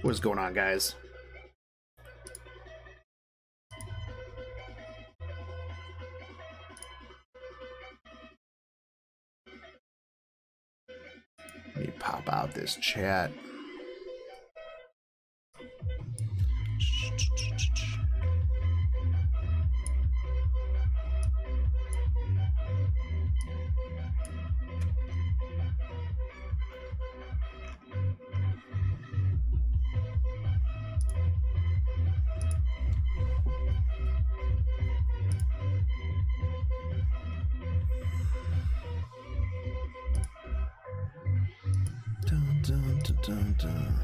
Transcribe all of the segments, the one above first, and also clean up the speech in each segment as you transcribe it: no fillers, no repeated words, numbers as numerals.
What's going on, guys? Let me pop out this chat. Dun, dun, dun, dun.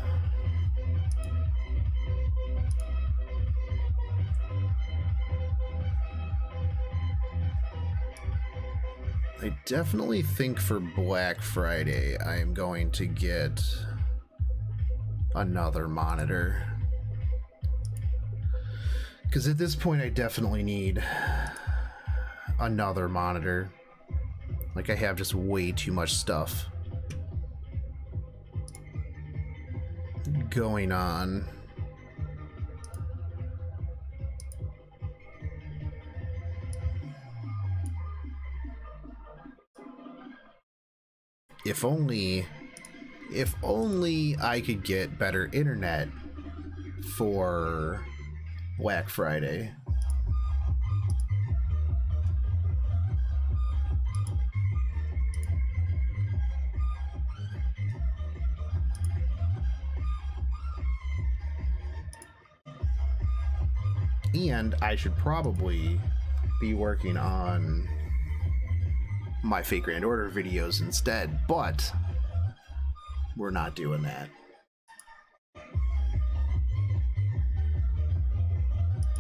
I definitely think for Black Friday I am going to get another monitor, because at this point I definitely need another monitor. Like, I have just way too much stuff going on. If only I could get better internet for Black Friday. And I should probably be working on my fake grand order videos instead, but we're not doing that.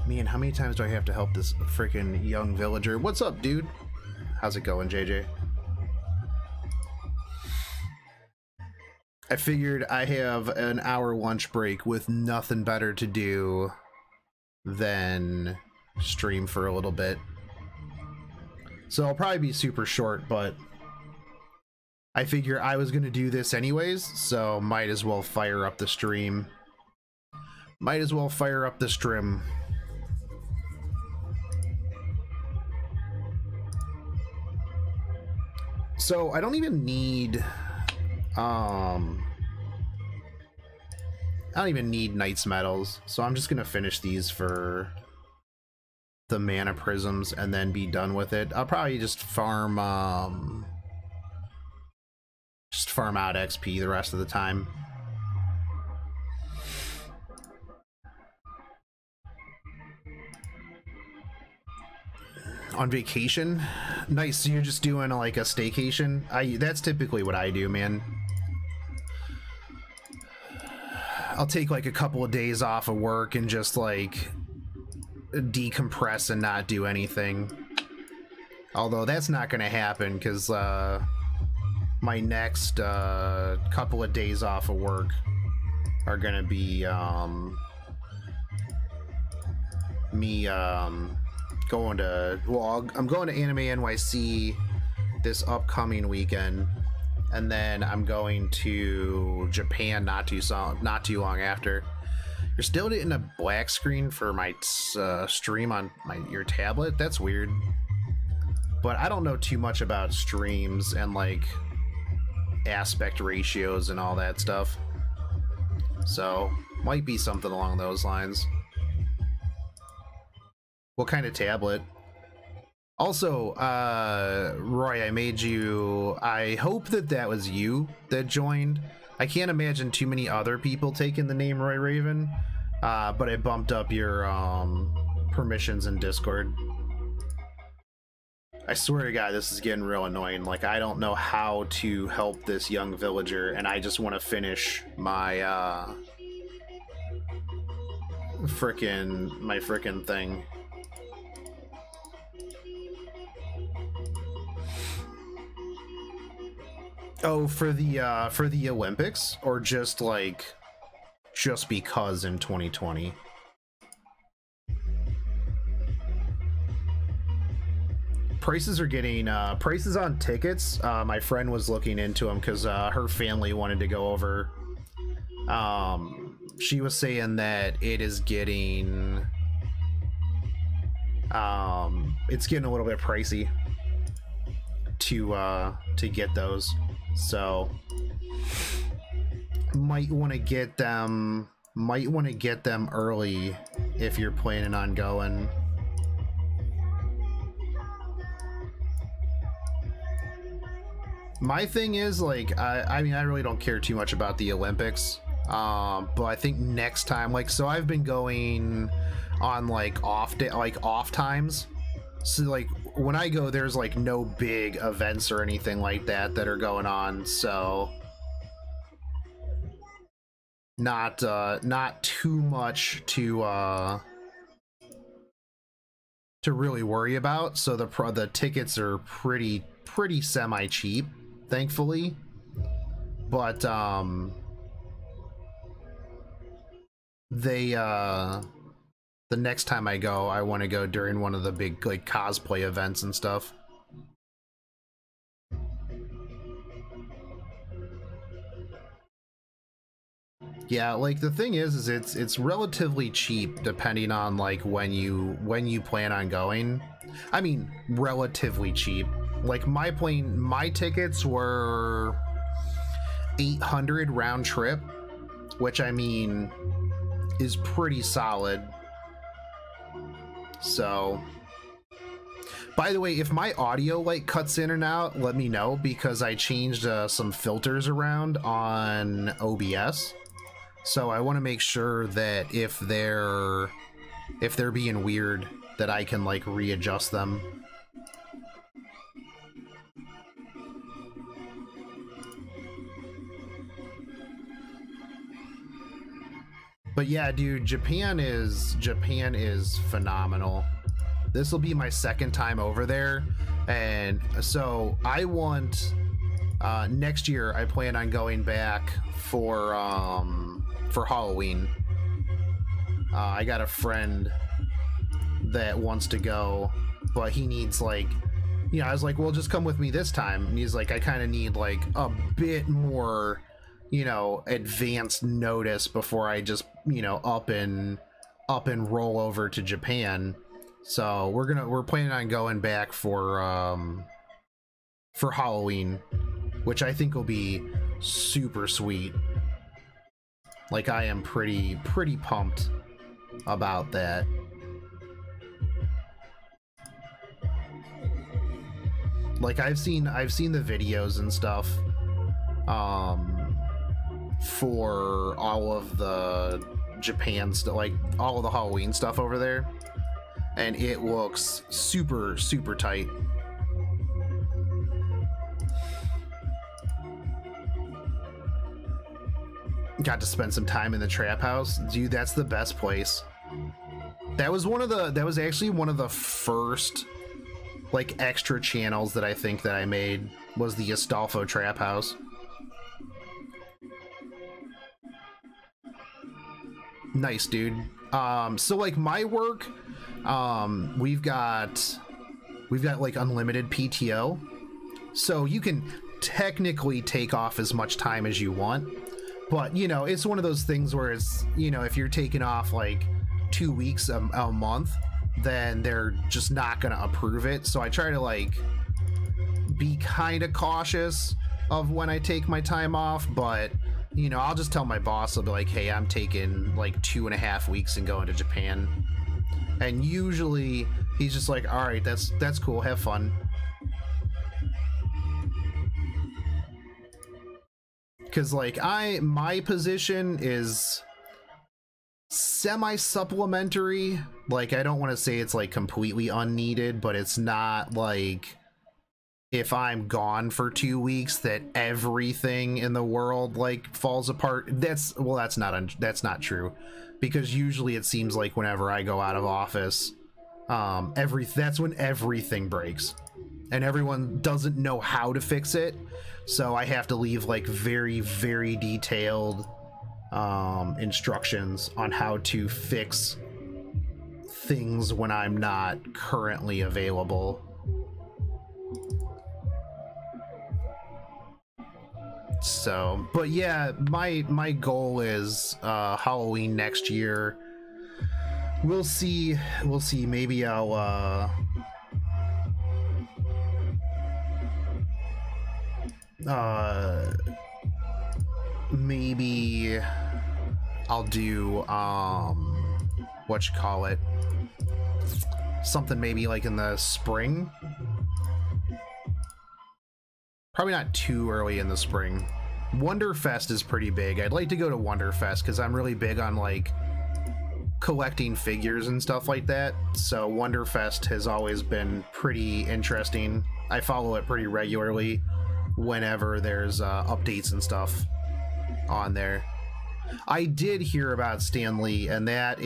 Man, how many times do I have to help this freaking young villager? What's up, dude? How's it going, JJ? I figured I have an hour lunch break with nothing better to do than stream for a little bit. So I'll probably be super short, but I figure I was gonna do this anyways, so might as well fire up the stream. Might as well fire up the stream. So I don't even need I don't even need Knight's Medals, so I'm just gonna finish these for the mana prisms and then be done with it. I'll probably just farm out XP the rest of the time. On vacation? Nice, so you're just doing like a staycation? That's typically what I do, man. I'll take like a couple of days off of work and just like decompress and not do anything. Although that's not gonna happen because my next couple of days off of work are gonna be me going to, well, I'm going to Anime NYC this upcoming weekend, and then I'm going to Japan not too long after. You're still getting a black screen for my stream on your tablet? That's weird. But I don't know too much about streams and like aspect ratios and all that stuff. So, might be something along those lines. What kind of tablet? Also, Roy, I made you... I hope that was you that joined. I can't imagine too many other people taking the name Roy Raven, but I bumped up your permissions in Discord. I swear to God, this is getting real annoying. Like, I don't know how to help this young villager, and I just want to finish my frickin' thing. Oh, for the Olympics, or just because in 2020? Prices are getting prices on tickets. My friend was looking into them because her family wanted to go over she was saying that it is getting it's getting a little bit pricey to get those, so might want to get them early if you're planning on going. My thing is, like, I mean, I really don't care too much about the Olympics, but I think next time, like, so I've been going on like off times, so like when I go, there's like no big events or anything like that are going on, so not too much to really worry about. So the tickets are pretty semi cheap, thankfully, but they the next time I go, I want to go during one of the big like cosplay events and stuff. Yeah, like the thing is it's relatively cheap depending on like when you plan on going. I mean, relatively cheap. Like my tickets were 800 round trip, which I mean is pretty solid. So, by the way, if my audio like cuts in and out, let me know, because I changed some filters around on OBS. So I want to make sure that if they're being weird, that I can like readjust them. But yeah, dude, Japan is phenomenal. This will be my second time over there, and so I want next year I plan on going back for Halloween. I got a friend that wants to go, but he needs like, you know, I was like, well, just come with me this time, and he's like, I kind of need like a bit more, you know, advanced notice before I just, you know, up and roll over to Japan. So we're planning on going back for Halloween, which I think will be super sweet. Like, I am pretty pumped about that. Like, I've seen the videos and stuff for all of the Japan stuff, like all of the Halloween stuff over there, and it looks super tight. Got to spend some time in the trap house, dude. That's the best place. That was actually one of the first like extra channels that I think that I made, was the Astolfo trap house. Nice, dude. So like my work, we've got like unlimited PTO, so you can technically take off as much time as you want, but you know, it's one of those things where it's, you know, if you're taking off like 2 weeks a month, then they're just not gonna approve it. So I try to like be kind of cautious of when I take my time off, but you know, I'll just tell my boss, I'll be like, hey, I'm taking like 2.5 weeks and going to Japan. And usually he's just like, all right, that's cool, have fun. Cause like my position is semi-supplementary. Like, I don't want to say it's like completely unneeded, but it's not like if I'm gone for 2 weeks that everything in the world like falls apart. That's not true, because usually it seems like whenever I go out of office, that's when everything breaks and everyone doesn't know how to fix it. So I have to leave like very detailed instructions on how to fix things when I'm not currently available. So, but yeah, my goal is Halloween next year. We'll see. Maybe I'll maybe I'll do what you call it, something maybe like in the spring. Probably not too early in the spring. Wonderfest is pretty big. I'd like to go to Wonderfest because I'm really big on like collecting figures and stuff like that. So Wonderfest has always been pretty interesting. I follow it pretty regularly whenever there's updates and stuff on there. I did hear about Stan Lee, and that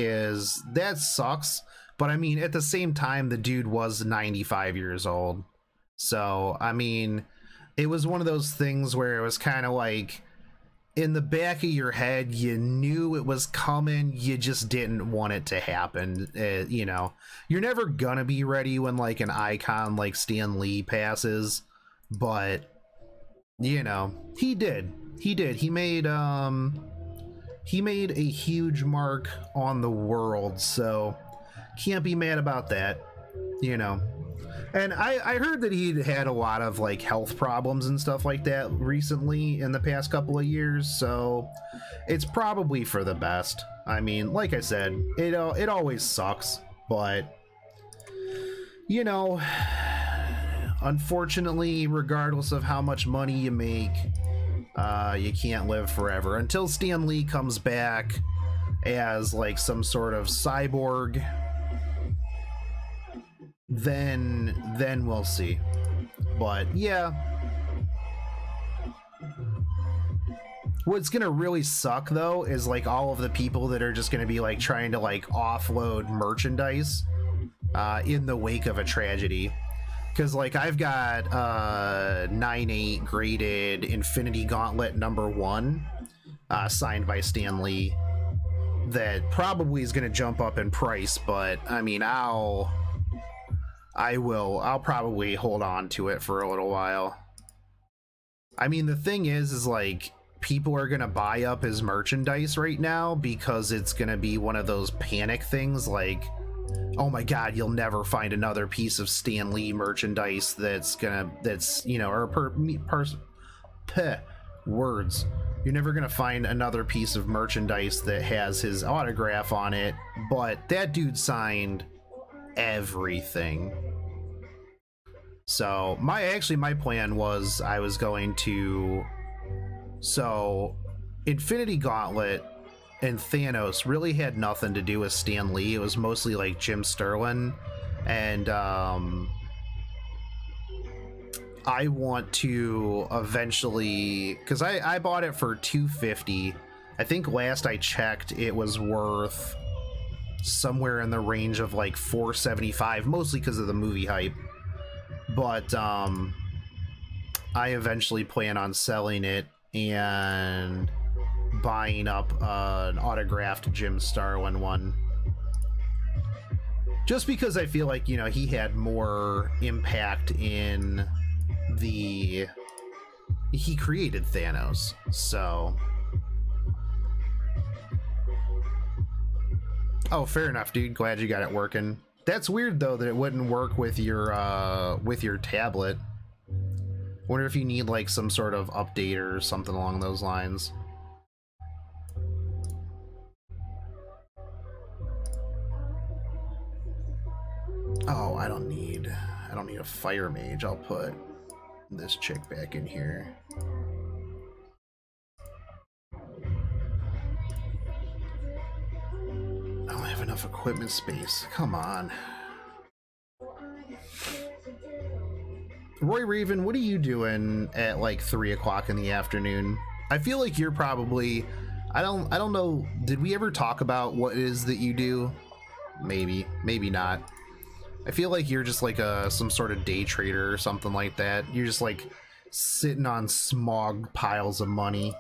sucks. But I mean, at the same time, the dude was 95 years old. So, I mean, it was one of those things where it was kind of like in the back of your head, you knew it was coming, you just didn't want it to happen. You know, you're never gonna be ready when like an icon like Stan Lee passes, but you know, he did. He made a huge mark on the world, so can't be mad about that, you know. And I heard that he'd had a lot of like health problems and stuff like that recently in the past couple of years, so it's probably for the best. I mean, like I said, it always sucks, but you know, unfortunately, regardless of how much money you make, you can't live forever. Until Stan Lee comes back as like some sort of cyborg, then we'll see. But yeah, what's gonna really suck though is like all of the people that are just gonna be like trying to like offload merchandise in the wake of a tragedy. Because like I've got 9/8 graded Infinity Gauntlet #1 signed by Stan Lee that probably is going to jump up in price, but I mean I'll probably hold on to it for a little while. I mean, the thing is like people are going to buy up his merchandise right now because it's going to be one of those panic things like, oh my god, you'll never find another piece of Stan Lee merchandise that's you know, or words. You're never gonna find another piece of merchandise that has his autograph on it, but that dude signed everything. So my plan was I was going to, so Infinity Gauntlet and Thanos really had nothing to do with Stan Lee. It was mostly like Jim Sterling, and I want to eventually, because I bought it for $250. I think last I checked it was worth somewhere in the range of like $475, mostly because of the movie hype. But I eventually plan on selling it and buying up an autographed Jim Starlin one, just because I feel like, you know, he had more impact in he created Thanos, so. Oh, fair enough, dude. Glad you got it working. That's weird though that it wouldn't work with your tablet. Wonder if you need like some sort of update or something along those lines. Oh, I don't need a fire mage. I'll put this chick back in here. I don't have enough equipment space. Come on. Roy Raven, what are you doing at like 3 o'clock in the afternoon? I feel like you're probably, I don't know, did we ever talk about what it is that you do? Maybe not. I feel like you're just like some sort of day trader or something like that. You're just like sitting on smog piles of money.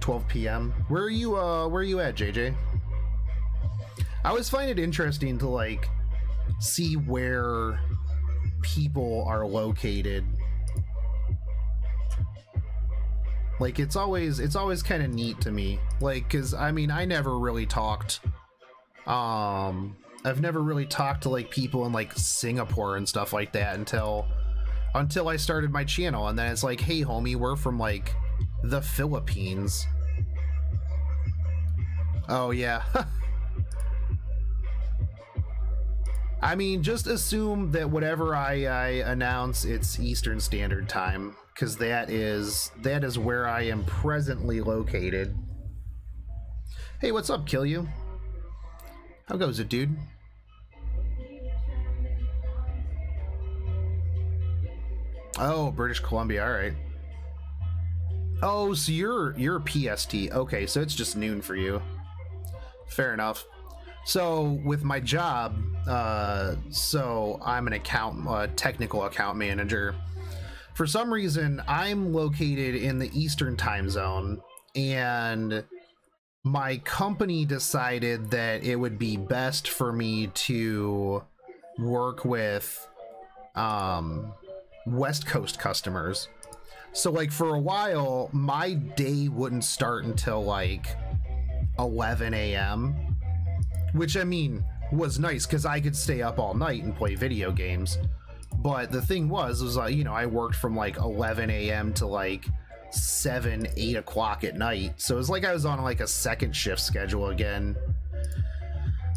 12 p.m. Where are you at, JJ? I always find it interesting to like see where people are located. Like it's always kind of neat to me. Like, cause I mean, I never really talked. I've never really talked to like people in like Singapore and stuff like that until I started my channel, and then it's like, hey homie, we're from like the Philippines. Oh yeah. I mean, just assume that whatever I announce, it's Eastern Standard Time, because that is where I am presently located. Hey, what's up, Kill You? How goes it, dude? Oh, British Columbia, all right. Oh, so you're PST. Okay, so it's just noon for you. Fair enough. So with my job, so I'm an technical account manager. For some reason, I'm located in the Eastern time zone, and my company decided that it would be best for me to work with West Coast customers. So like for a while, my day wouldn't start until like 11 a.m. which I mean was nice because I could stay up all night and play video games. But the thing was you know, I worked from like 11 a.m. to like 7, 8 o'clock at night. So it was like I was on like a second shift schedule again,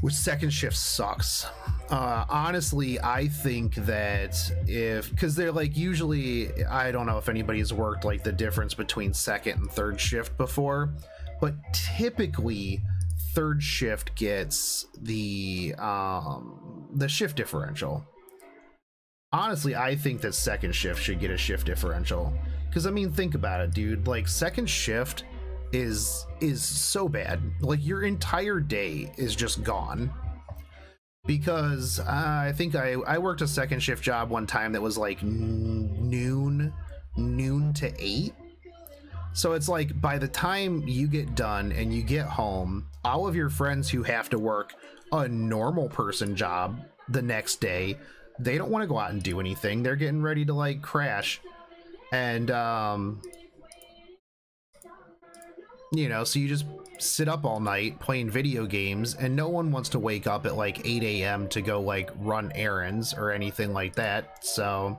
which second shift sucks. Honestly, I think that because they're like usually, I don't know if anybody's worked like the difference between second and third shift before, but typically third shift gets the shift differential. Honestly, I think that second shift should get a shift differential, because I mean, think about it, dude. Like second shift is so bad. Like your entire day is just gone. Because I think I worked a second shift job one time that was like noon to 8. So it's like by the time you get done and you get home, all of your friends who have to work a normal person job the next day, they don't want to go out and do anything. They're getting ready to like crash. And you know, so you just sit up all night playing video games, and no one wants to wake up at like 8 a.m. to go like run errands or anything like that. So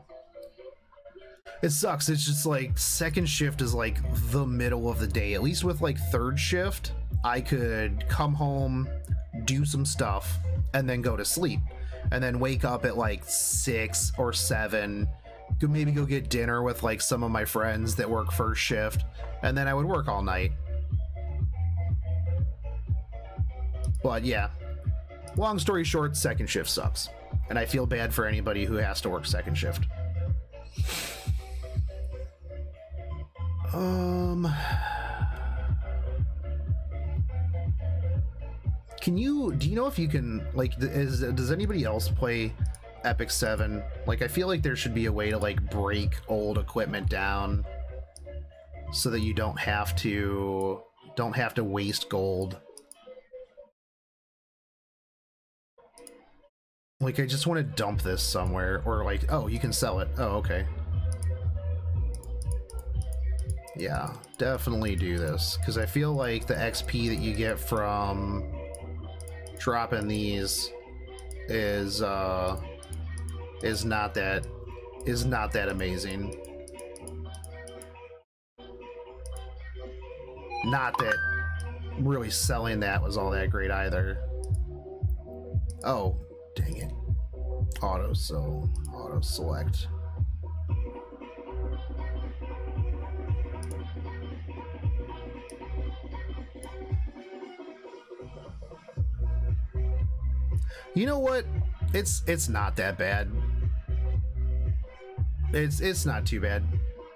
it sucks. It's just like second shift is like the middle of the day. At least with like third shift, I could come home, do some stuff, and then go to sleep, and then wake up at like 6 or 7, maybe go get dinner with like some of my friends that work first shift, and then I would work all night. But yeah, long story short, second shift sucks, and I feel bad for anybody who has to work second shift. Do you know if you can, like, does anybody else play Epic 7? Like, I feel like there should be a way to like break old equipment down so that you don't have to waste gold. Like, I just want to dump this somewhere, or like, oh, you can sell it. Oh, okay. Yeah, definitely do this, because I feel like the XP that you get from dropping these is not that amazing. Not that really selling that was all that great either. Oh, dang it. Auto select. You know what? It's not that bad. It's not too bad.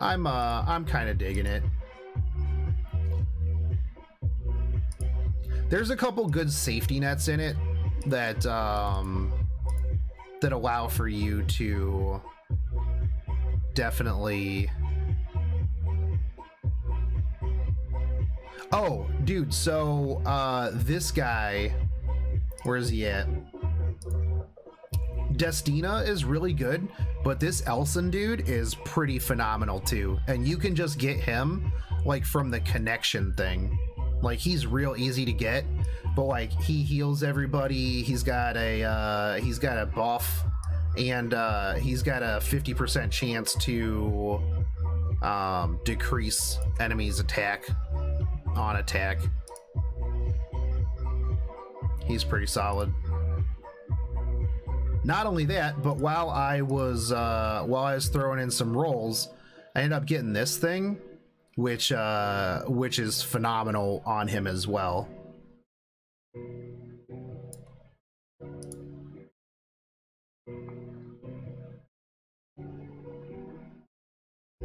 I'm kind of digging it. There's a couple good safety nets in it that that allow for you to definitely. Oh, dude, so this guy, where is he at? Destina is really good, but this Elson dude is pretty phenomenal too. And you can just get him like from the connection thing. Like he's real easy to get, but like he heals everybody. He's got a buff, and he's got a 50% chance to decrease enemies' attack on attack. He's pretty solid. Not only that, but while I was throwing in some rolls, I ended up getting this thing, which is phenomenal on him as well.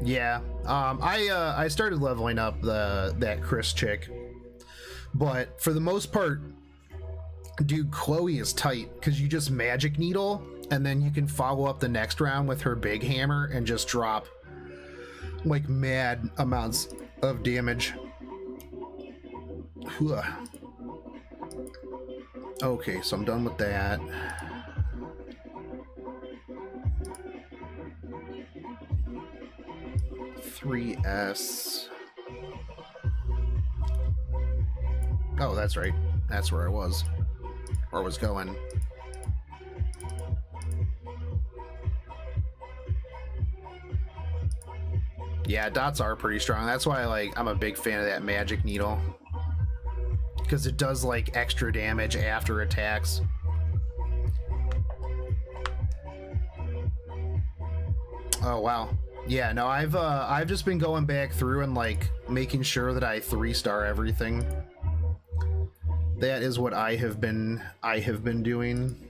Yeah, I started leveling up that Chris chick, but for the most part, dude, Chloe is tight because you just magic needle and then you can follow up the next round with her big hammer and just drop like mad amounts of damage. Okay, so I'm done with that. $3S. Oh, that's right. That's where I was. Or was going. Yeah, dots are pretty strong. That's why I'm a big fan of that magic needle, because it does like extra damage after attacks. Oh wow. Yeah, no, I've just been going back through and like making sure that I 3-star everything. That is what I have been doing.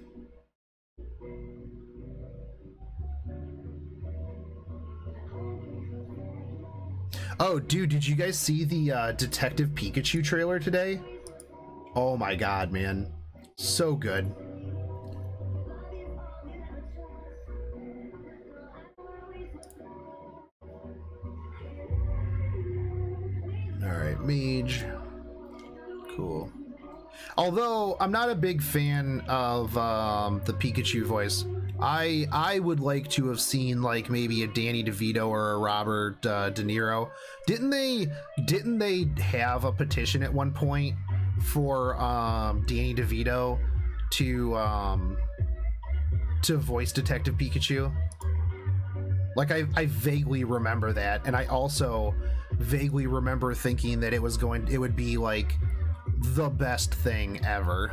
Oh, dude, did you guys see the Detective Pikachu trailer today? Oh my god, man. So good. Alright, mage. Cool. Although, I'm not a big fan of the Pikachu voice. I would like to have seen like maybe a Danny DeVito or a Robert De Niro. Didn't they have a petition at one point for Danny DeVito to voice Detective Pikachu? Like I vaguely remember that, and I also vaguely remember thinking that it would be like the best thing ever.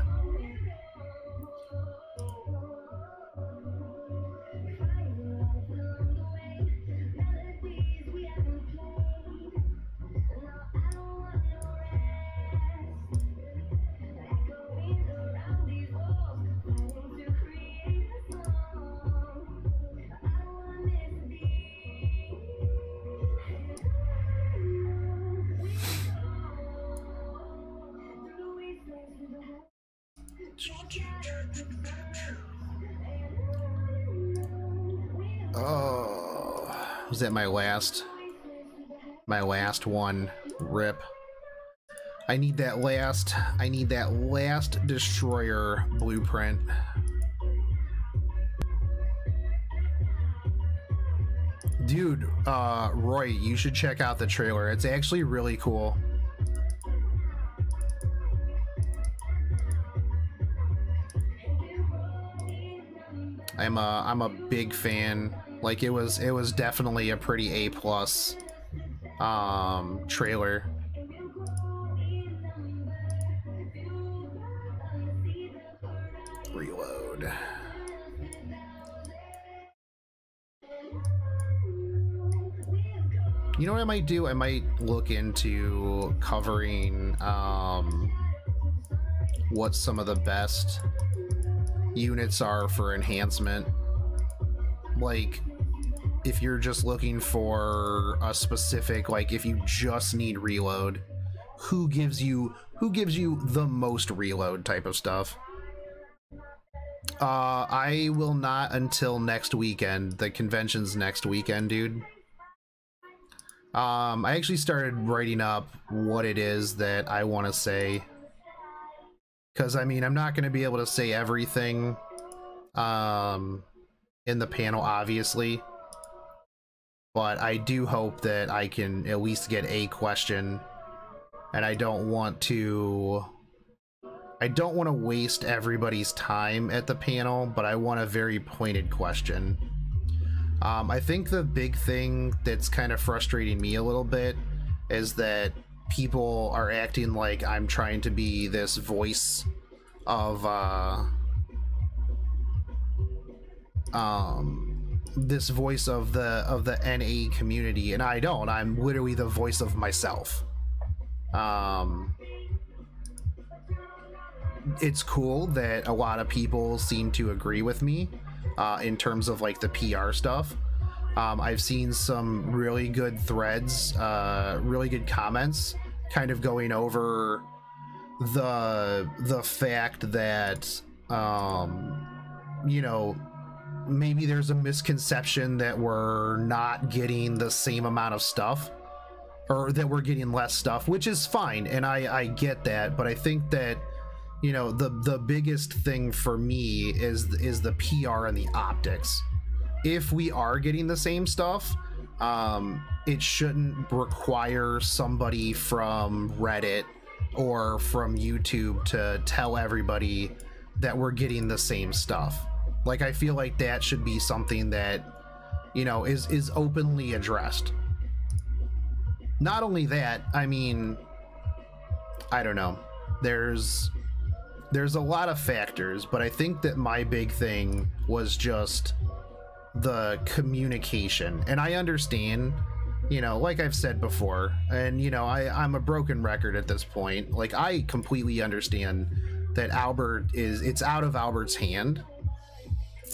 Oh, was that my last one? Rip. I need that last destroyer blueprint. Dude, Roy, you should check out the trailer. It's actually really cool. I'm a big fan. Like it was definitely a pretty A+ trailer. Reload. You know what I might do? I might look into covering what some of the best units are for enhancement. Like if you're just looking for a specific, like if you just need reload, who gives you the most reload type of stuff. I will not until next weekend. The convention's next weekend, dude. I actually started writing up what it is that I want to say, because I mean, I'm not going to be able to say everything in the panel, obviously, but I do hope that I can at least get a question, and I don't want to waste everybody's time at the panel, but I want a very pointed question. I think the big thing that's kind of frustrating me a little bit is that people are acting like I'm trying to be this voice of the NA community, and I don't. I'm literally the voice of myself. It's cool that a lot of people seem to agree with me in terms of like the PR stuff. I've seen some really good threads, really good comments kind of going over the fact that you know, maybe there's a misconception that we're not getting the same amount of stuff, or that we're getting less stuff, which is fine, and I get that, but I think that, you know, the biggest thing for me is the PR and the optics. If we are getting the same stuff, it shouldn't require somebody from Reddit or from YouTube to tell everybody that we're getting the same stuff. Like, I feel like that should be something that, you know, is openly addressed. Not only that, I mean, I don't know. There's a lot of factors, but I think that my big thing was just the communication. And I understand, you know, like I've said before, and, you know, I'm a broken record at this point. Like, I completely understand that it's out of Albert's hand.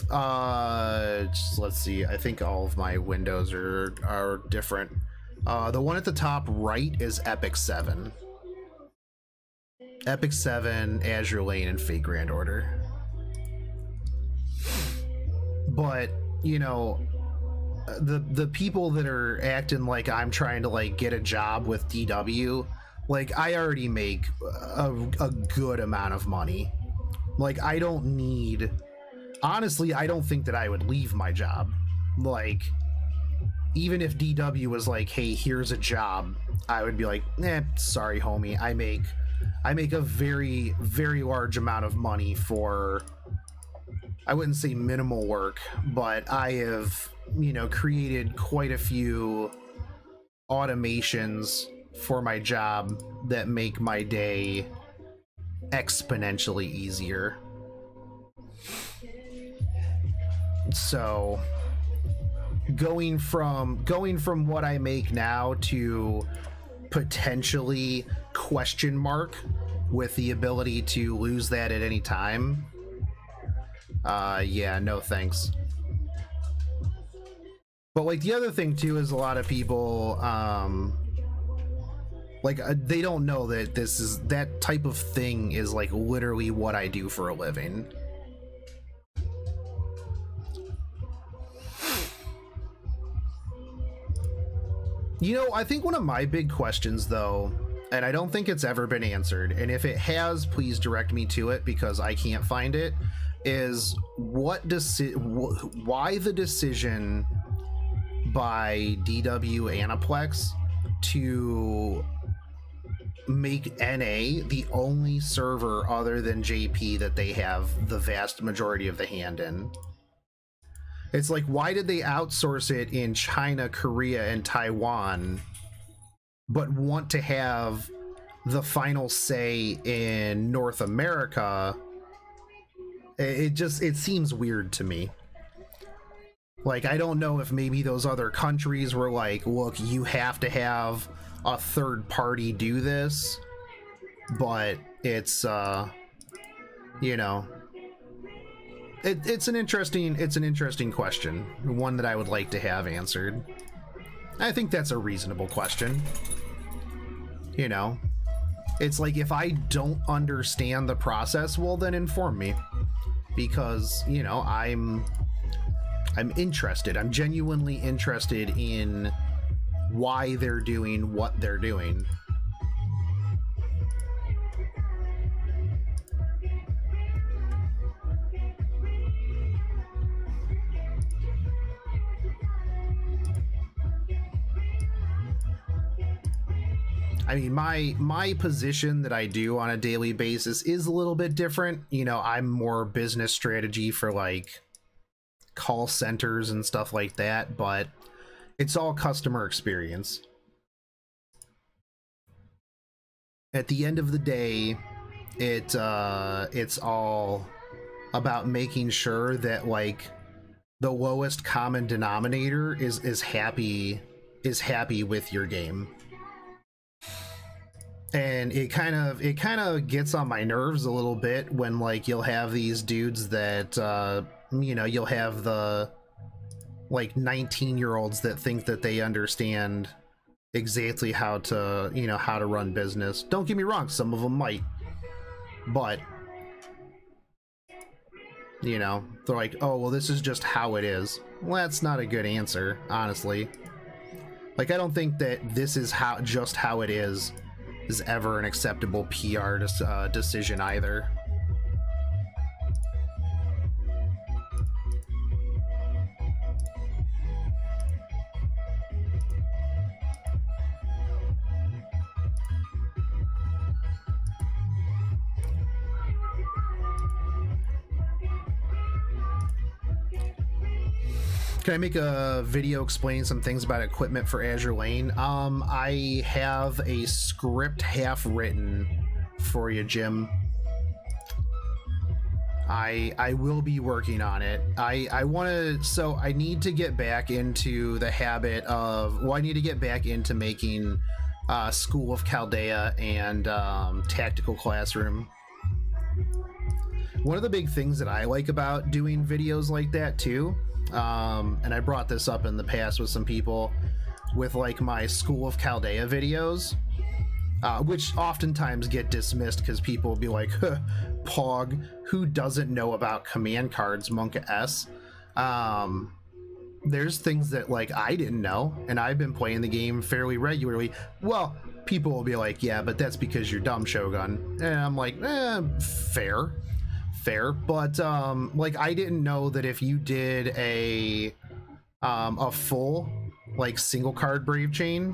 Let's see. I think all of my windows are different. The one at the top right is Epic 7. Epic 7, Azure Lane, and Fate Grand Order. But, you know, the people that are acting like I'm trying to like get a job with DW, like, I already make a good amount of money. Like, I don't need, honestly, I don't think that I would leave my job. Like, even if DW was like, hey, here's a job, I would be like, sorry, homie, I make a very, very large amount of money for, I wouldn't say minimal work, but I have, you know, created quite a few automations for my job that make my day exponentially easier. So going from what I make now to potentially question mark with the ability to lose that at any time, yeah, no thanks. But like, the other thing too is a lot of people like, they don't know that that type of thing is like literally what I do for a living. You know, I think one of my big questions, though, and I don't think it's ever been answered, and if it has, please direct me to it because I can't find it, is why the decision by DW Aniplex to make NA the only server other than JP that they have the vast majority of the hand in. It's like, why did they outsource it in China, Korea, and Taiwan, but want to have the final say in North America? It seems weird to me. Like, I don't know if maybe those other countries were like, look, you have to have a third party do this, but it's, you know, it's an interesting question, one that I would like to have answered. I think that's a reasonable question. You know, it's like, if I don't understand the process, well, then inform me, because, you know, I'm interested. I'm genuinely interested in why they're doing what they're doing. I mean, my position that I do on a daily basis is a little bit different. You know, I'm more business strategy for like call centers and stuff like that, but it's all customer experience. At the end of the day, it's all about making sure that like the lowest common denominator is happy with your game. And it kind of gets on my nerves a little bit when like you'll have these dudes that you know, you'll have the like 19-year-olds that think that they understand exactly how to, you know, how to run business. Don't get me wrong, some of them might, but you know, they're like, oh well, this is just how it is. Well, that's not a good answer, honestly. Like, I don't think that this is just how it is ever an acceptable PR decision either. Can I make a video explaining some things about equipment for Azure Lane? I have a script half written for you, Jim. I will be working on it. I want to, so I need to get back into the habit of, well, I need to get back into making School of Chaldea and Tactical Classroom. One of the big things that I like about doing videos like that too, and I brought this up in the past with some people, with like my School of Chaldea videos, which oftentimes get dismissed because people will be like, huh, Pog, who doesn't know about command cards, Monka S? There's things that like I didn't know, and I've been playing the game fairly regularly. Well, people will be like, yeah, but that's because you're dumb, Shogun. And I'm like, fair, but like I didn't know that if you did a full like single card Brave Chain,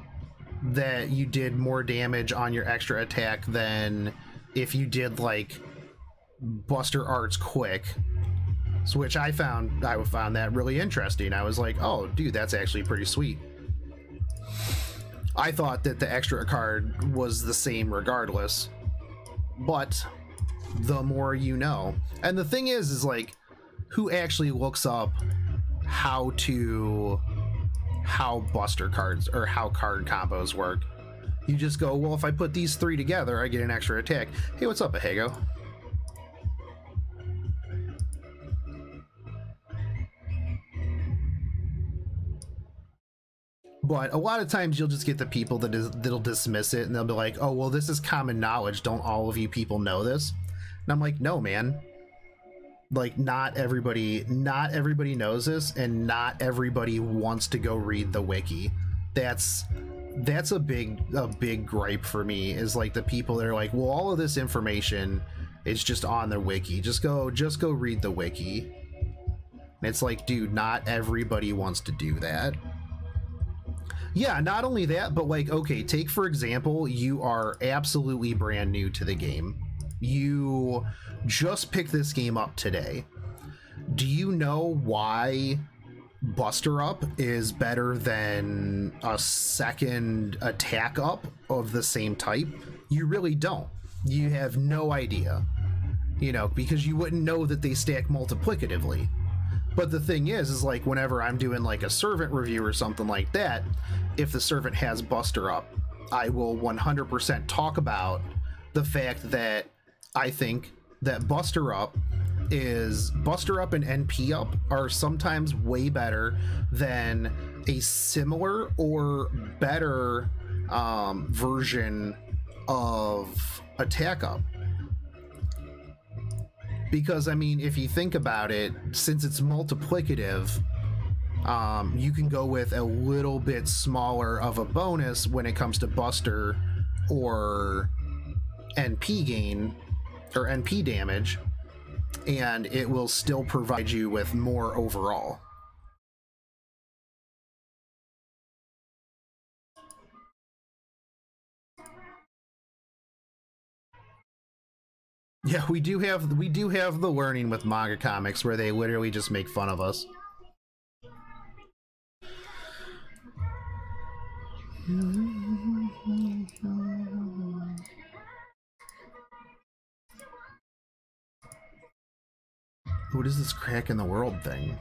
that you did more damage on your extra attack than if you did like Buster Arts Quick, so which I found that really interesting. I was like, oh dude, that's actually pretty sweet. I thought that the extra card was the same regardless, but the more you know. And the thing is like, who actually looks up how Buster cards or how card combos work? You just go, well, if I put these three together, I get an extra attack. Hey, what's up, Ahego? But a lot of times you'll just get the people that'll dismiss it, and they'll be like, oh, well, this is common knowledge. Don't all of you people know this? And I'm like, no, man. Like, not everybody knows this, and not everybody wants to go read the wiki. That's a big gripe for me, is like the people that are like, well, all of this information is just on the wiki. Just go read the wiki. And it's like, dude, not everybody wants to do that. Yeah, not only that, but like, okay, take for example, you are absolutely brand new to the game. You just picked this game up today. Do you know why Buster Up is better than a second attack up of the same type? You really don't. You have no idea, you know, because you wouldn't know that they stack multiplicatively. But the thing is like, whenever I'm doing like a servant review or something like that, if the servant has Buster Up, I will 100% talk about the fact that I think that Buster Up and NP Up are sometimes way better than a similar or better version of Attack Up. Because, I mean, if you think about it, since it's multiplicative, You can go with a little bit smaller of a bonus when it comes to Buster or NP gain or NP damage, and it will still provide you with more overall. Yeah, we do have the learning with manga comics where they literally just make fun of us. What is this crack in the world thing?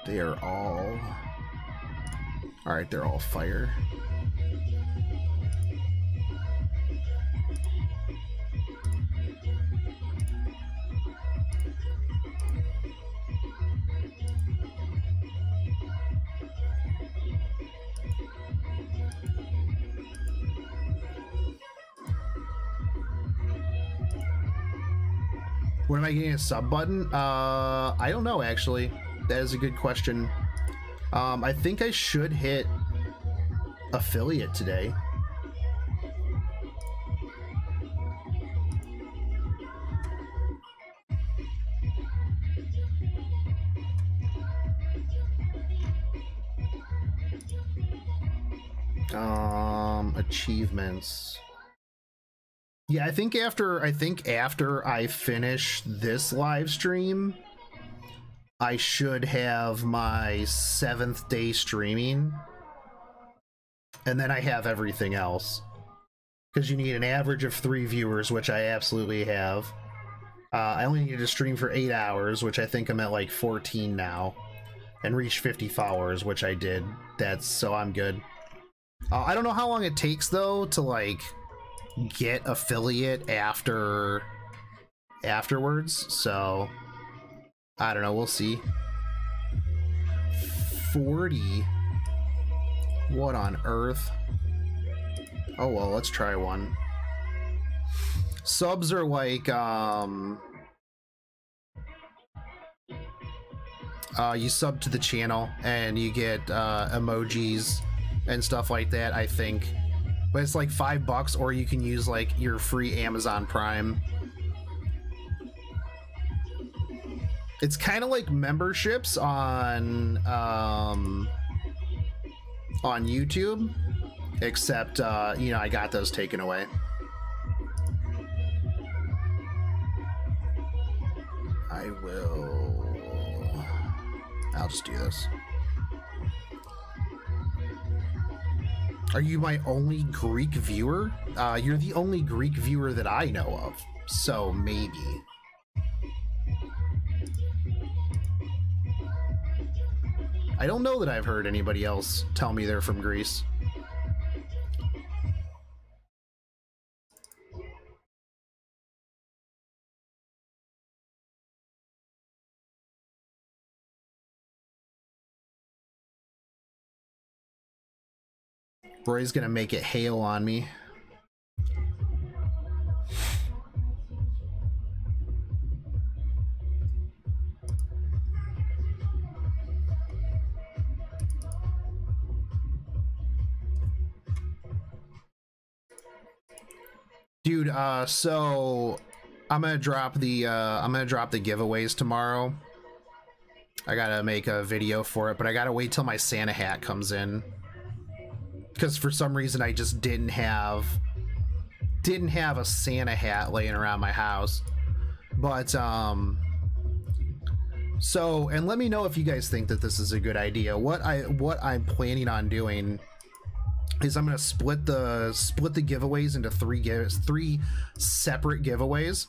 They are all... Alright, they're all fire. When am I getting a sub button? I don't know, actually. That is a good question. I think I should hit affiliate today. Achievements. Yeah, I think after I finish this live stream, I should have my 7th day streaming, and then I have everything else. Because you need an average of 3 viewers, which I absolutely have. I only need to stream for 8 hours, which I think I'm at like 14 now, and reach 50 followers, which I did. So I'm good. I don't know how long it takes though to like get affiliate afterwards, so I don't know, we'll see. 40? What on earth? Oh well, let's try one. Subs are like you sub to the channel and you get emojis and stuff like that, I think. But it's like $5, or you can use like your free Amazon Prime. It's kind of like memberships on YouTube, except you know, I got those taken away. I'll just do this. Are you my only Greek viewer? You're the only Greek viewer that I know of, so maybe. I don't know that I've heard anybody else tell me they're from Greece. Roy's gonna make it hail on me. Dude, so I'm gonna drop the giveaways tomorrow. I gotta make a video for it, but I gotta wait till my Santa hat comes in, because for some reason I just didn't have a Santa hat laying around my house. But so, and let me know if you guys think that this is a good idea. What I'm planning on doing is I'm gonna split the giveaways into three separate giveaways.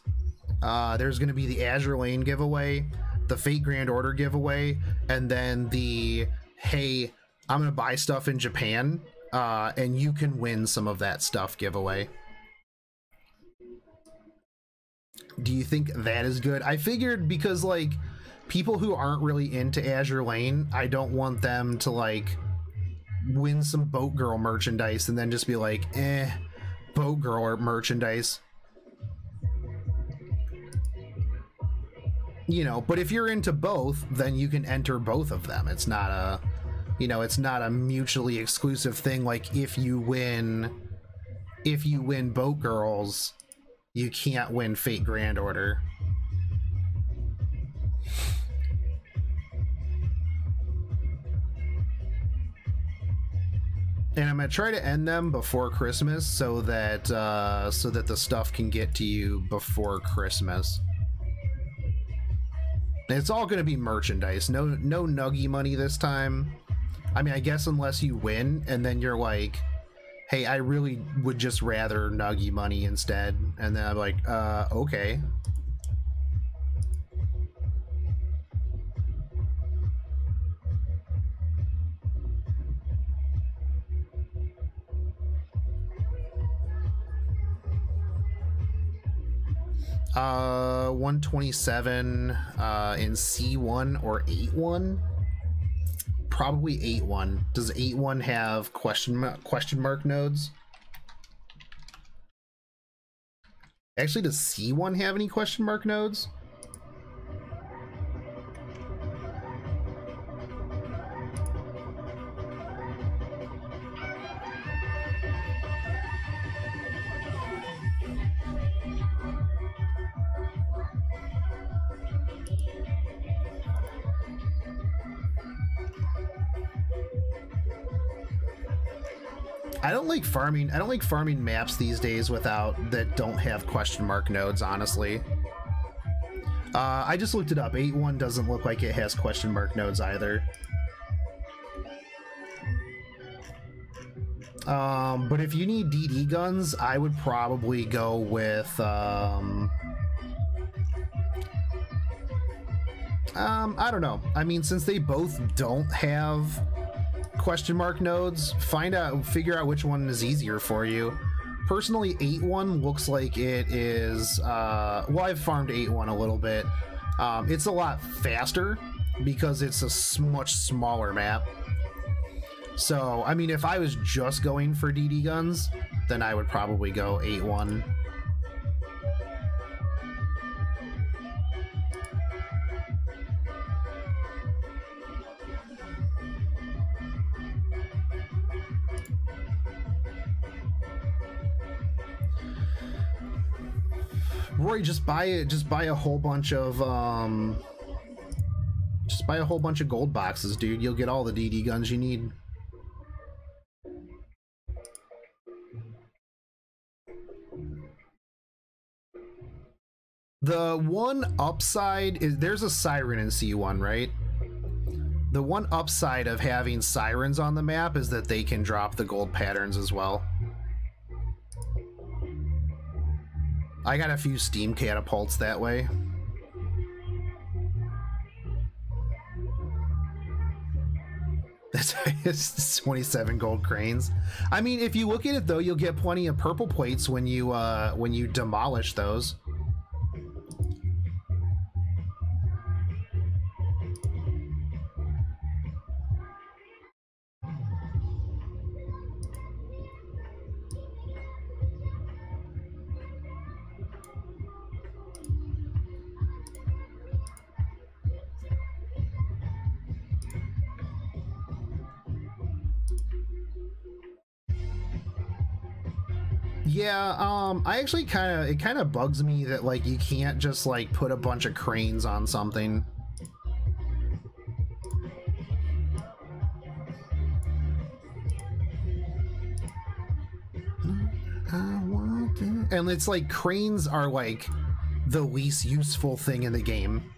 There's gonna be the Azure Lane giveaway, the Fate Grand Order giveaway, and then the hey, I'm gonna buy stuff in Japan and you can win some of that stuff giveaway. Do you think that is good? I figured, because like people who aren't really into Azure Lane, I don't want them to like win some Boat Girl merchandise and then just be like, Boat Girl merchandise. You know, but if you're into both, then you can enter both of them. It's not a, you know, it's not a mutually exclusive thing. Like if you win Boat Girls, you can't win Fate Grand Order. And I'm gonna try to end them before Christmas so that the stuff can get to you before Christmas. And it's all gonna be merchandise. No nuggy money this time. I mean, I guess unless you win and then you're like, hey, I really would just rather nuggy money instead. And then I'm like, okay. Uh, 127 in C1 or 8-1. Probably 8-1. Does 8-1 have question mark nodes? Actually, does C1 have any question mark nodes? I don't like farming maps these days that don't have question mark nodes, honestly. I just looked it up. 8-1 doesn't look like it has question mark nodes either. But if you need DD guns, I would probably go with I don't know. I mean, since they both don't have question mark nodes, figure out which one is easier for you. Personally, 8-1 looks like it is well, I've farmed 8-1 a little bit. It's a lot faster because it's a much smaller map. So I mean, if I was just going for DD guns, then I would probably go 8-1. Roy, just buy a whole bunch of gold boxes, dude. You'll get all the DD guns you need. The one upside is there's a siren in C1, right? The one upside of having sirens on the map is that they can drop the gold patterns as well. I got a few steam catapults that way. It's 27 gold cranes. I mean, if you look at it though, you'll get plenty of purple plates when you demolish those. Yeah, I actually it kind of bugs me that like you can't just like put a bunch of cranes on something. And it's like cranes are like the least useful thing in the game.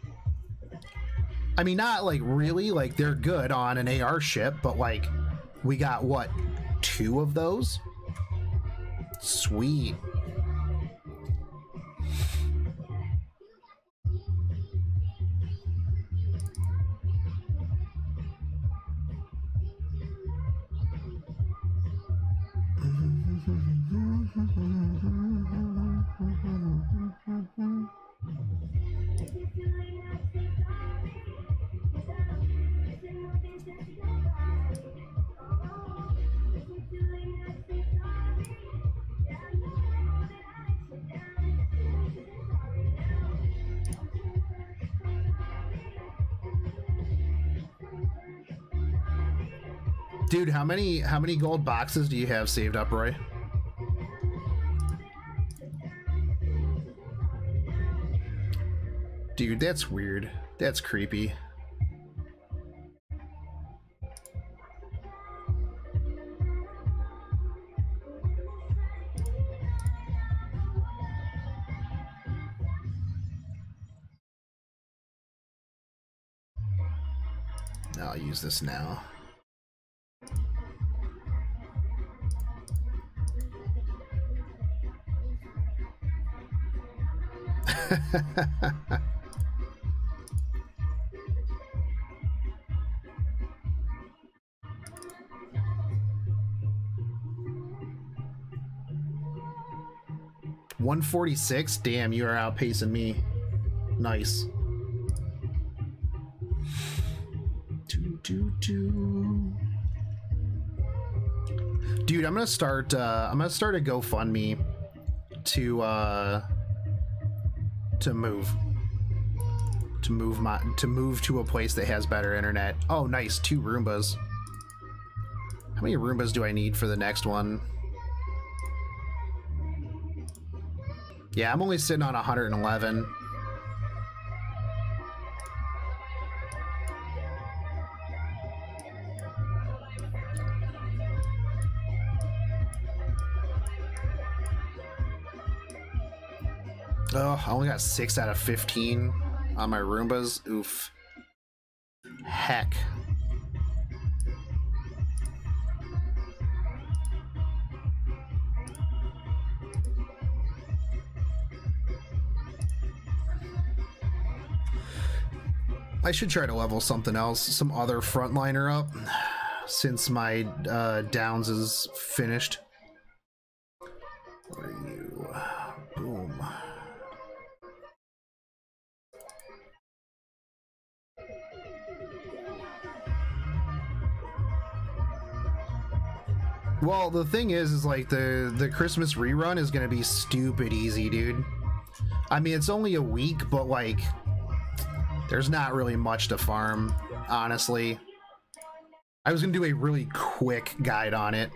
I mean, not like really, like they're good on an AR ship, but like we got what, 2 of those? Sweet. Dude, how many gold boxes do you have saved up, Roy? Dude, that's weird. That's creepy. I'll use this now. $146? Damn, you are outpacing me. Nice. Dude, I'm gonna start a GoFundMe to move to a place that has better internet. Oh, nice, 2 Roombas. How many Roombas do I need for the next one? Yeah, I'm only sitting on 111. Oh, I only got 6 out of 15 on my Roombas. Oof. Heck. I should try to level something else, some other frontliner up, since my Downs is finished. What are you? Boom. Well, the thing is like the Christmas rerun is gonna be stupid easy, dude. I mean, it's only a week, but like, there's not really much to farm, honestly. I was gonna do a really quick guide on it.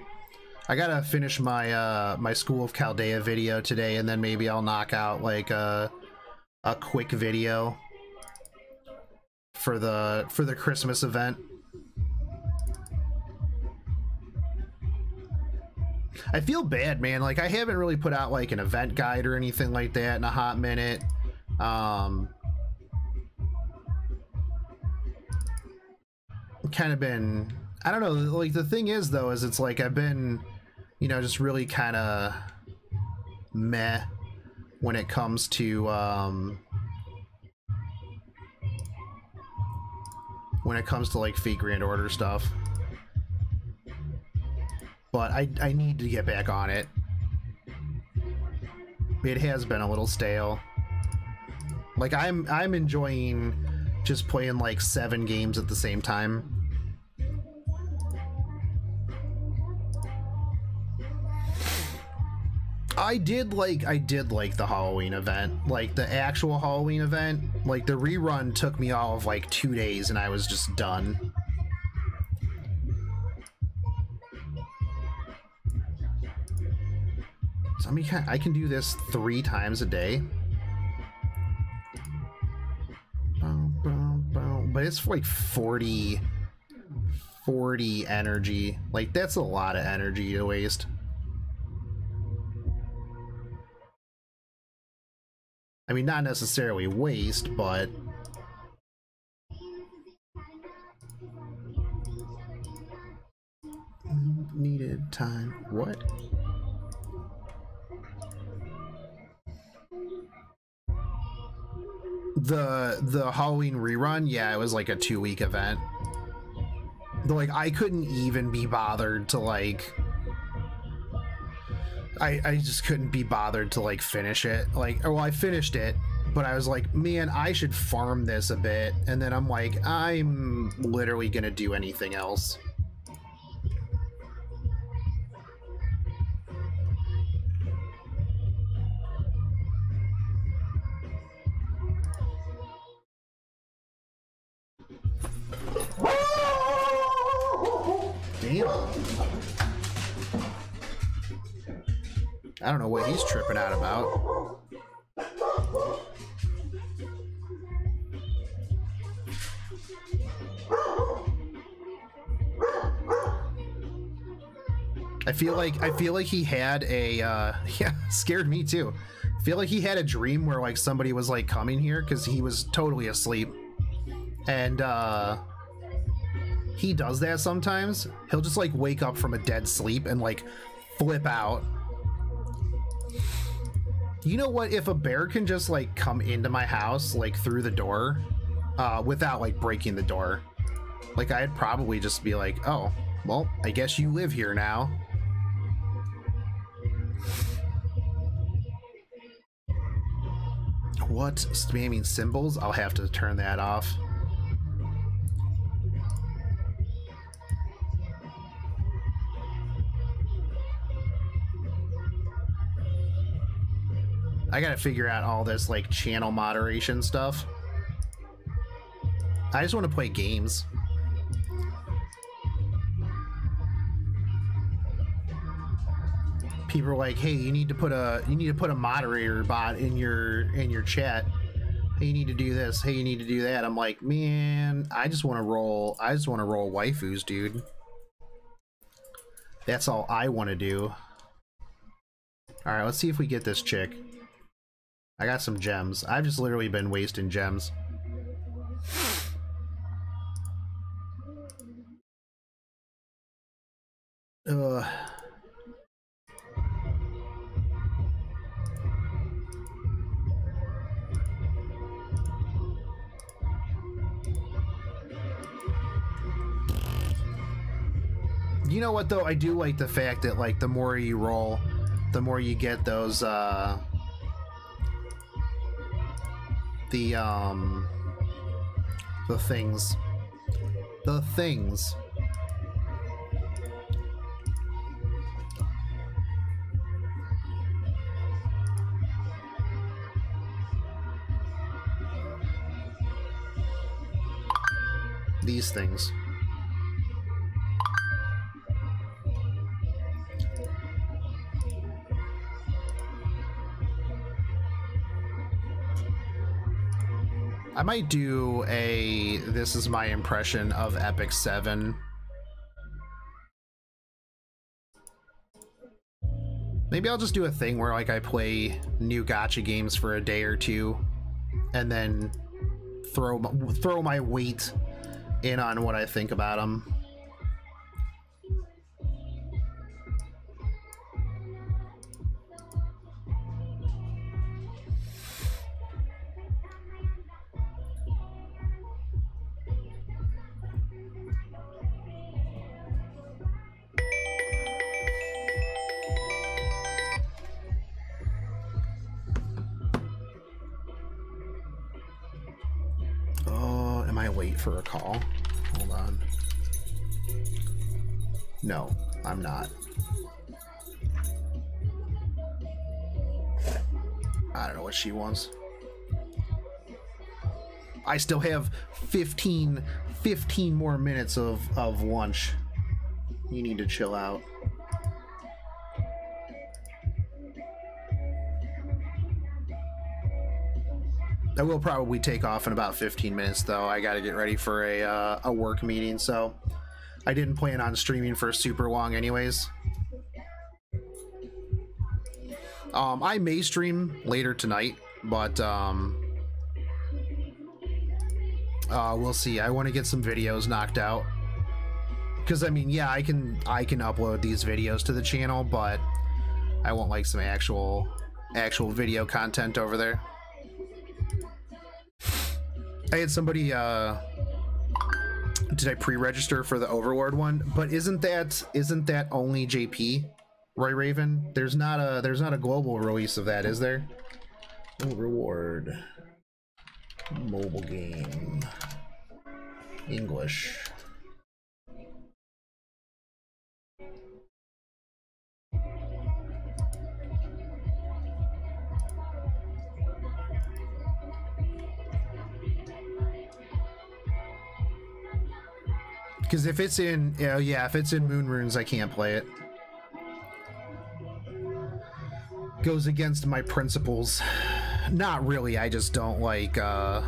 I gotta finish my my School of Chaldea video today, and then maybe I'll knock out like a quick video for the Christmas event. I feel bad, man. Like, I haven't really put out like an event guide or anything like that in a hot minute. Kind of been, I don't know, like the thing is though, is it's like I've been, you know, just really kind of meh when it comes to like fake Grand Order stuff. But I need to get back on it. It has been a little stale. Like, I'm enjoying just playing like 7 games at the same time. I did like the Halloween event, like the actual Halloween event. Like, the rerun took me all of like 2 days and I was just done. So, I mean, I can do this 3 times a day. But it's like 40 energy. Like, that's a lot of energy to waste. I mean, not necessarily waste, but needed time. What? The Halloween rerun, yeah, it was like a 2-week event. Like, I couldn't even be bothered to like, I just couldn't be bothered to like finish it. Like, well, I finished it, but I was like, man, I should farm this a bit. And then I'm like, I'm literally gonna do anything else. Damn. I don't know what he's tripping out about. I feel like he had a yeah, scared me too. I feel like he had a dream where like somebody was like coming here because he was totally asleep. And he does that sometimes. He'll just like wake up from a dead sleep and like flip out. You know what? If a bear can just like come into my house like through the door without like breaking the door, like I'd probably just be like, oh, well, I guess you live here now. What? Spamming symbols? I'll have to turn that off. I gotta figure out all this like channel moderation stuff. I just want to play games. People are like, "Hey, you need to put a moderator bot in your chat. Hey, you need to do this. Hey, you need to do that." I'm like, man, I just want to roll waifus, dude. That's all I want to do. All right, let's see if we get this chick. I got some gems. I've just literally been wasting gems. Ugh. You know what though? I do like the fact that like the more you roll, the more you get those the things. The things. These things. I might do a this is my impression of Epic 7. Maybe I'll just do a thing where like I play new gacha games for a day or two and then throw my weight in on what I think about them. Wait for a call. Hold on. No, I'm not. I don't know what she wants. I still have 15 more minutes of lunch. You need to chill out. I will probably take off in about 15 minutes, though. I got to get ready for a work meeting, so I didn't plan on streaming for super long anyways. I may stream later tonight, but we'll see. I want to get some videos knocked out. Because, I mean, yeah, I can upload these videos to the channel, but I want, like, some actual video content over there. I had somebody, did I pre-register for the Overlord one? But isn't that only JP, Roy Raven? There's not a global release of that, is there? Overlord mobile game English. Because if it's in, yeah, if it's in Moon Runes, I can't play it. goes against my principles. Not really, I just don't like I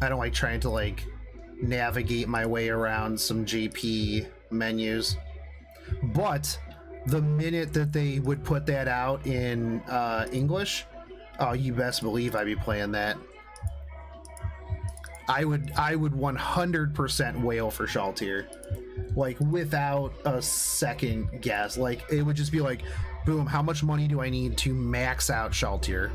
don't like trying to like navigate my way around some JP menus. But the minute that they would put that out in English, oh, you best believe I'd be playing that. I would 100% whale for Shaltir, like without a second guess. Like it would just be like, boom, how much money do I need to max out Shaltir?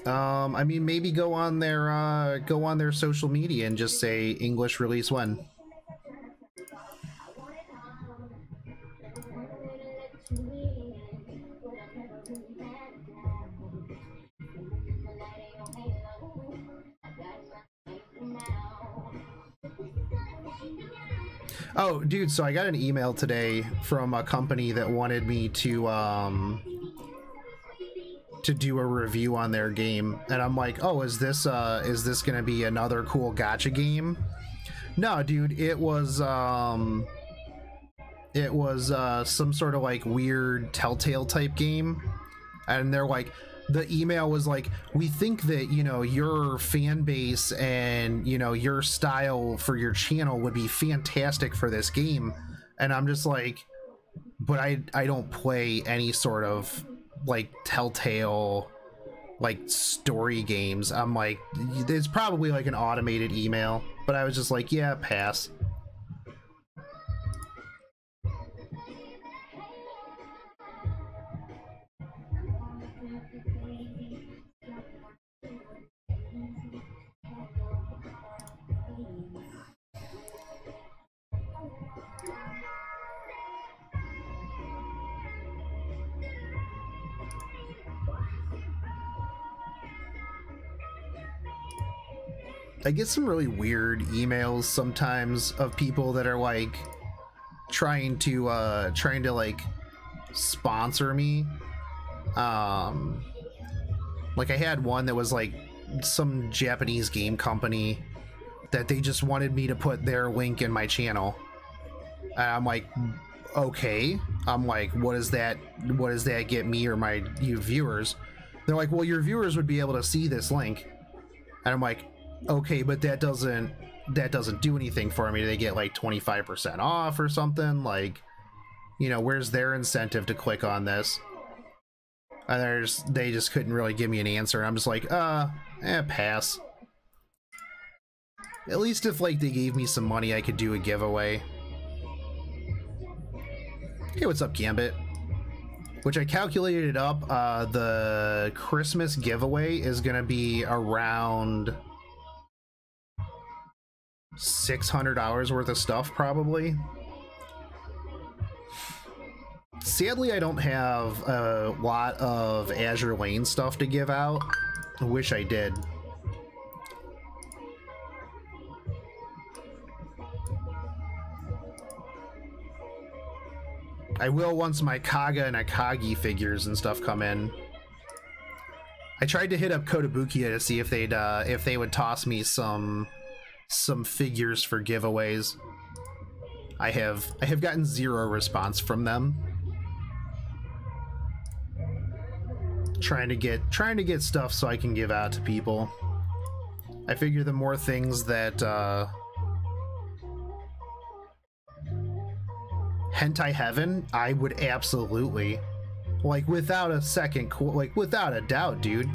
I mean, maybe go on their social media and just say English release when. Oh, dude, so I got an email today from a company that wanted me to do a review on their game, and I'm like, oh, is this gonna be another cool gacha game? No, dude, it was some sort of like weird Telltale type game, and they're like, the email was like, we think that, you know, your fan base and, you know, your style for your channel would be fantastic for this game. And I'm just like, but I don't play any sort of like Telltale like story games. I'm like, it's probably like an automated email, but I was just like, yeah, pass. I get some really weird emails sometimes of people that are like trying to like sponsor me. Like I had one that was like some Japanese game company that they just wanted me to put their link in my channel. And I'm like, okay. I'm like, what does that get me or you viewers? They're like, well, your viewers would be able to see this link. And I'm like, okay, but that doesn't do anything for me. They get like 25% off or something? Like, you know, where's their incentive to click on this? And they just couldn't really give me an answer. And I'm just like, pass. At least if like they gave me some money, I could do a giveaway. Hey, what's up, Gambit? Which I calculated up, the Christmas giveaway is gonna be around $600 worth of stuff, probably. Sadly, I don't have a lot of Azure Lane stuff to give out. I wish I did. I will once my Kaga and Akagi figures and stuff come in. I tried to hit up Kotobukiya to see if they would toss me some figures for giveaways. I have gotten zero response from them. Trying to get stuff so I can give out to people. I figure the more things that Hentai Heaven, I would absolutely, like, without a second, like, without a doubt, dude.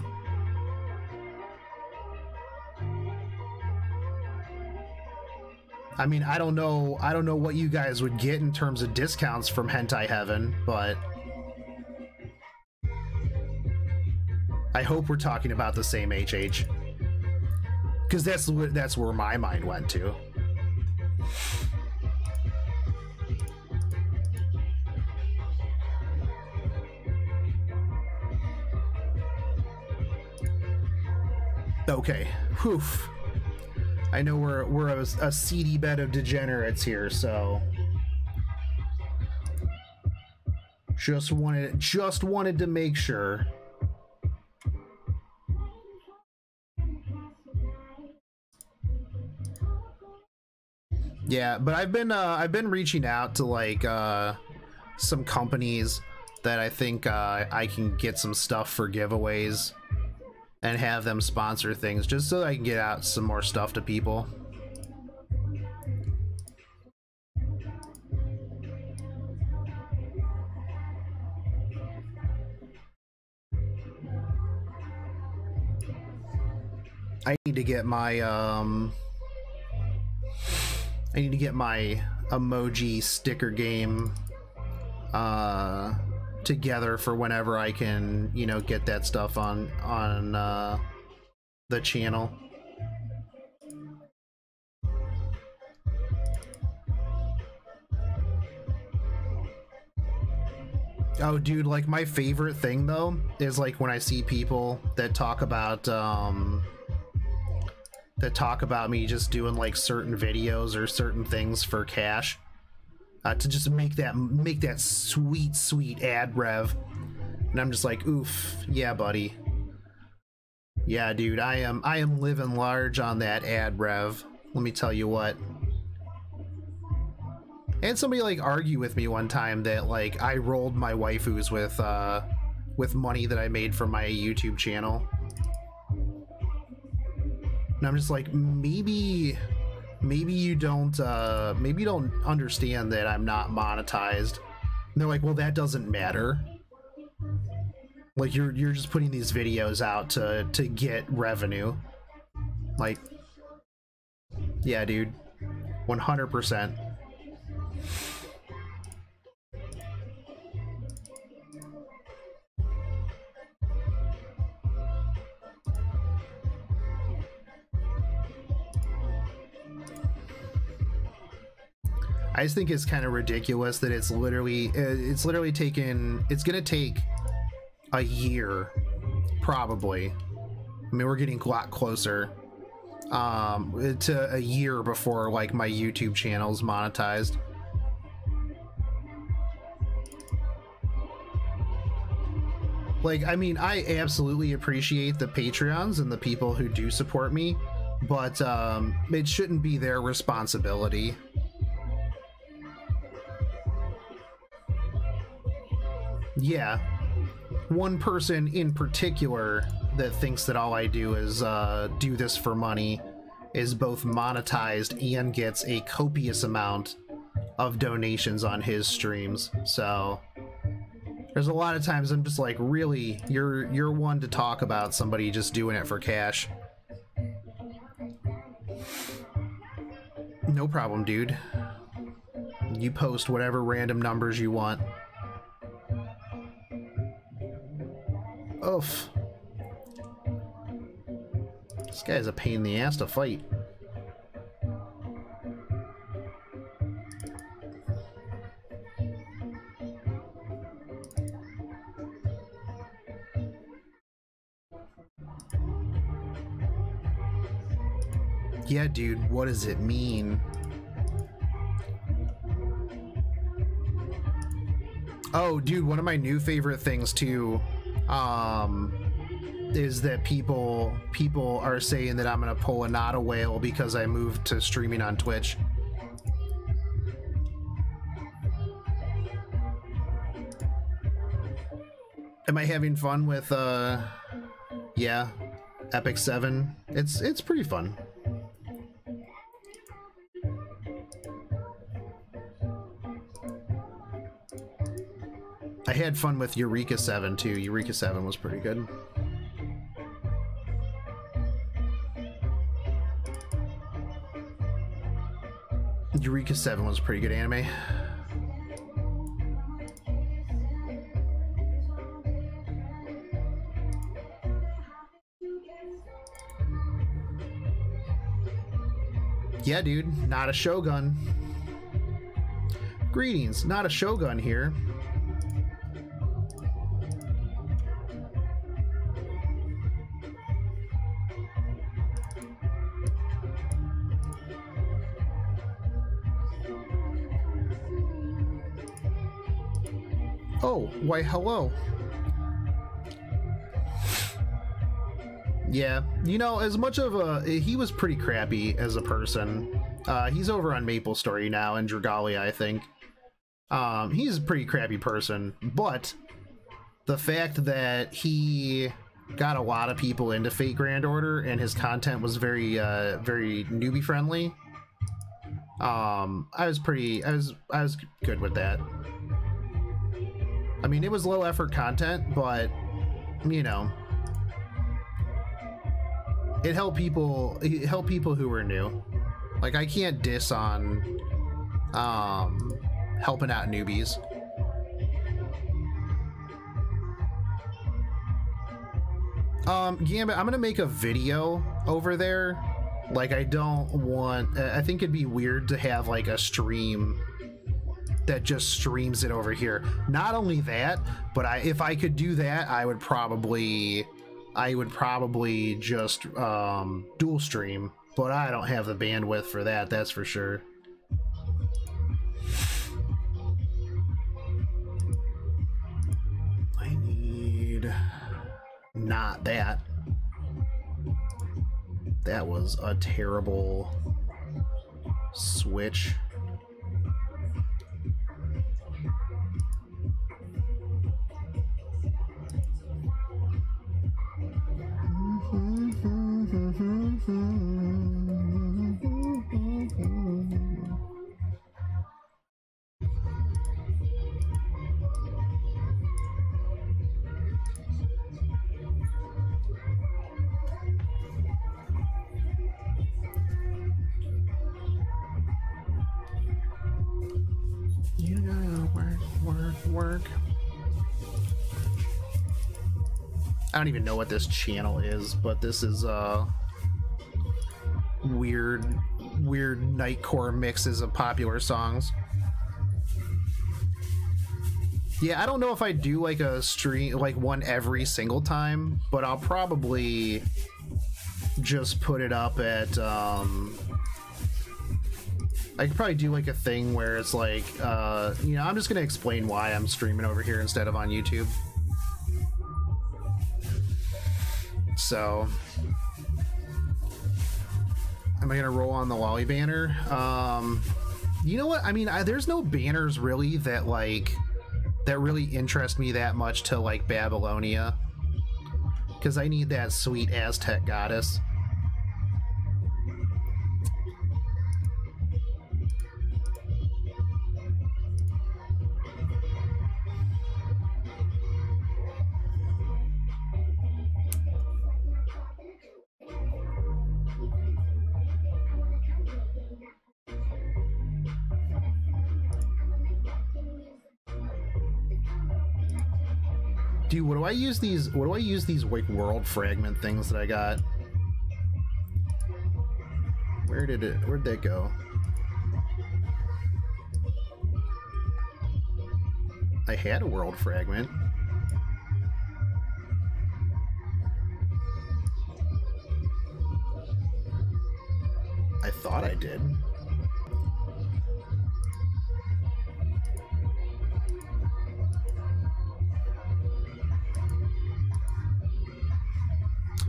I mean, I don't know what you guys would get in terms of discounts from Hentai Heaven, but I hope we're talking about the same HH, because that's where my mind went to. Okay, whew. I know we're a seedy bed of degenerates here, so just wanted to make sure. Yeah, but I've been reaching out to like some companies that I think I can get some stuff for giveaways and have them sponsor things just so I can get out some more stuff to people. I need to get my emoji sticker game together for whenever I can, you know, get that stuff on the channel. Oh, dude, like my favorite thing though is like when I see people that talk about me just doing like certain videos or certain things for cash, to just make that sweet ad rev, and I'm just like, oof, yeah, buddy, yeah, dude, I am living large on that ad rev. Let me tell you what. And somebody like argued with me one time that like I rolled my waifus with money that I made from my YouTube channel. And I'm just like, maybe you don't understand that I'm not monetized. And they're like, well, that doesn't matter. Like you're just putting these videos out to get revenue. Like, yeah, dude, 100%. I just think it's kind of ridiculous that it's literally gonna take a year, probably. I mean, we're getting a lot closer to a year before like my YouTube channel's monetized. Like, I mean, I absolutely appreciate the Patreons and the people who do support me, but it shouldn't be their responsibility. Yeah, one person in particular that thinks that all I do is do this for money is both monetized and gets a copious amount of donations on his streams. So there's a lot of times I'm just like, really, you're one to talk about somebody just doing it for cash. No problem, dude. You post whatever random numbers you want. Oof. This guy's a pain in the ass to fight. Yeah, dude, what does it mean? Oh, dude, one of my new favorite things too is that people are saying that I'm gonna pull a not a whale because I moved to streaming on Twitch. Am I having fun with yeah, Epic 7? It's pretty fun. I had fun with Eureka 7 too. Eureka 7 was pretty good. Eureka 7 was a pretty good anime. Yeah, dude, not a Shogun. Greetings, not a Shogun here. Oh, why hello. Yeah, you know, as much of a, he was pretty crappy as a person. He's over on Maple Story now in Dragalia, I think. He's a pretty crappy person, but the fact that he got a lot of people into Fate Grand Order and his content was very very newbie friendly, I was good with that. I mean, it was low effort content, but you know, it helped people who were new. Like, I can't diss on helping out newbies. Gambit, I'm gonna make a video over there. Like, I think it'd be weird to have like a stream that just streams it over here. Not only that, but if I could do that, I would probably just dual stream, but I don't have the bandwidth for that, that's for sure. I need not that. That was a terrible switch. You gotta work. I don't even know what this channel is, but this is weird nightcore mixes of popular songs. Yeah, I don't know if I do like a stream, like one every single time, but I'll probably just put it up at I could probably do like a thing where it's like you know, I'm just gonna explain why I'm streaming over here instead of on YouTube. So, am I gonna roll on the Lolly banner? You know what? I mean, there's no banners really that really interest me that much to like Babylonia, because I need that sweet Aztec goddess. Dude, what do I use these like world fragment things that I got? Where'd they go? I had a world fragment. I thought I did.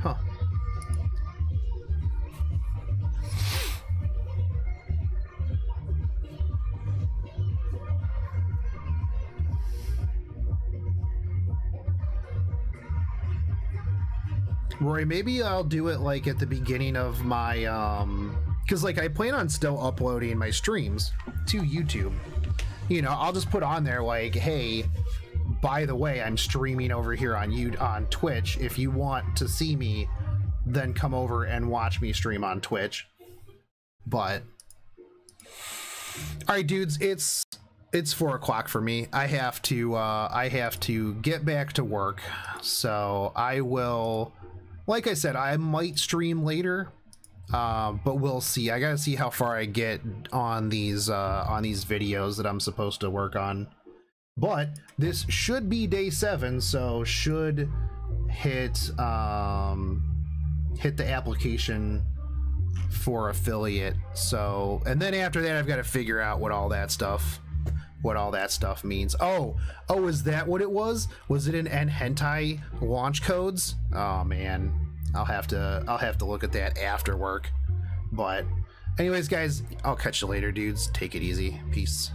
Huh. Roy, maybe I'll do it like at the beginning of my because like I plan on still uploading my streams to YouTube. You know, I'll just put on there like, hey, by the way, I'm streaming over here on Twitch. If you want to see me, then come over and watch me stream on Twitch. But all right, dudes, it's 4 o'clock for me. I have to get back to work. So I will, like I said, I might stream later, but we'll see. I gotta see how far I get on these videos that I'm supposed to work on. But this should be day 7, so should hit the application for affiliate. So, and then after that, I've got to figure out what all that stuff means. Oh, is that what it was? Was it an hentai launch codes? Oh man, I'll have to look at that after work. But Anyways, guys, I'll catch you later, dudes. Take it easy. Peace.